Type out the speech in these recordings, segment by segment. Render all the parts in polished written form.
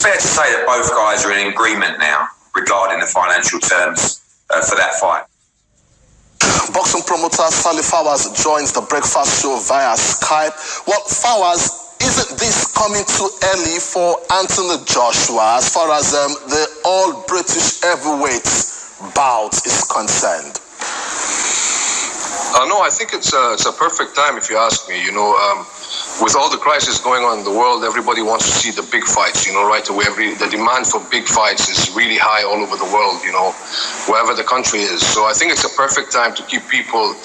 fair to say that both guys are in agreement now regarding the financial terms for that fight. Boxing promoter Sally Fowers joins the breakfast show via Skype. Well, Fowers, isn't this coming too early for Anthony Joshua as far as the all-British heavyweights bout is concerned? No, I think it's a perfect time if you ask me. With all the crisis going on in the world, everybody wants to see the big fights, right away. The demand for big fights is really high all over the world, wherever the country is. So I think it's a perfect time to keep people,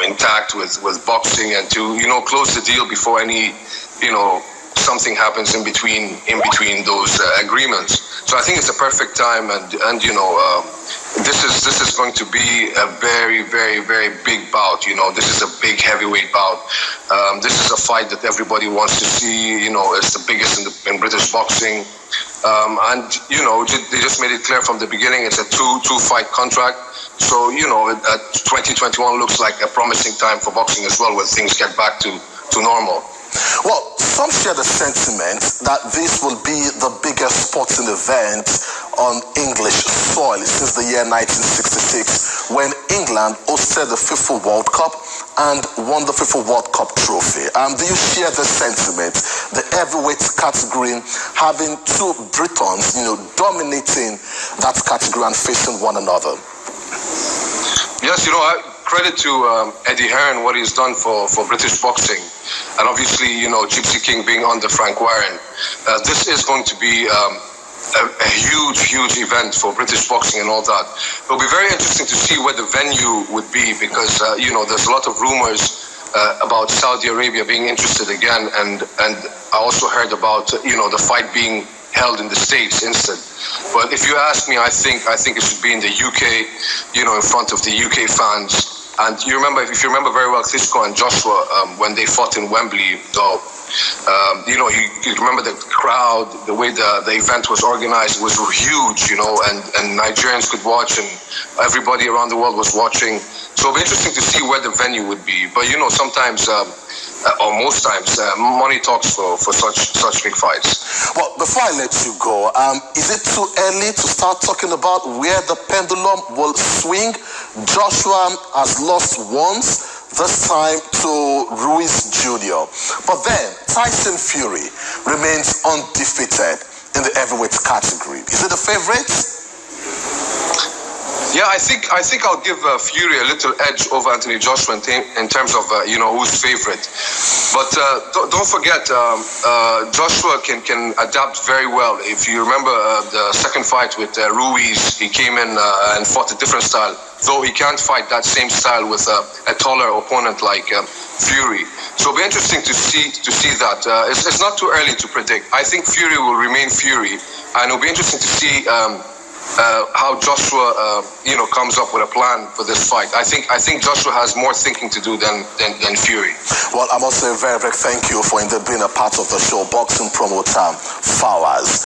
intact with boxing and to, close the deal before any, something happens in between those agreements. So I think it's a perfect time, and this is going to be a very, very, very big bout. This is a big heavyweight bout. This is a fight that everybody wants to see. It's the biggest in British boxing, and they just made it clear from the beginning it's a two fight contract. So 2021 looks like a promising time for boxing as well, when things get back to normal. Well, some share the sentiment that this will be the biggest sporting event on English soil since the year 1966, when England hosted the FIFA World Cup and won the FIFA World Cup trophy. Do you share the sentiment, the heavyweight category having two Britons, dominating that category and facing one another? Yes, credit to Eddie Hearn, what he's done for British boxing. And obviously, Gypsy King being under Frank Warren. This is going to be a huge, huge event for British boxing and all that. It'll be very interesting to see where the venue would be, because, there's a lot of rumors about Saudi Arabia being interested again. And I also heard about, the fight being held in the States instead. But if you ask me, I think it should be in the UK, in front of the UK fans. And if you remember very well, Klitschko and Joshua, when they fought in Wembley, you remember the crowd, the way the event was organized was huge, and Nigerians could watch, and everybody around the world was watching. So it'll be interesting to see where the venue would be. But, sometimes, or most times, money talks for such big fights. Well, before I let you go, is it too early to start talking about where the pendulum will swing? Joshua has lost once, this time to Ruiz Jr. But then Tyson Fury remains undefeated in the heavyweight category. Is it a favorite? Yeah, I think I'll give Fury a little edge over Anthony Joshua in terms of who's favorite. But don't forget, Joshua can adapt very well. If you remember the second fight with Ruiz, he came in and fought a different style. Though he can't fight that same style with a taller opponent like Fury. So it'll be interesting to see that. It's not too early to predict. I think Fury will remain Fury, and it'll be interesting to see how Joshua, comes up with a plan for this fight. I think Joshua has more thinking to do than Fury. Well, I must say very, very thank you for being a part of the show, boxing promoter Fowers.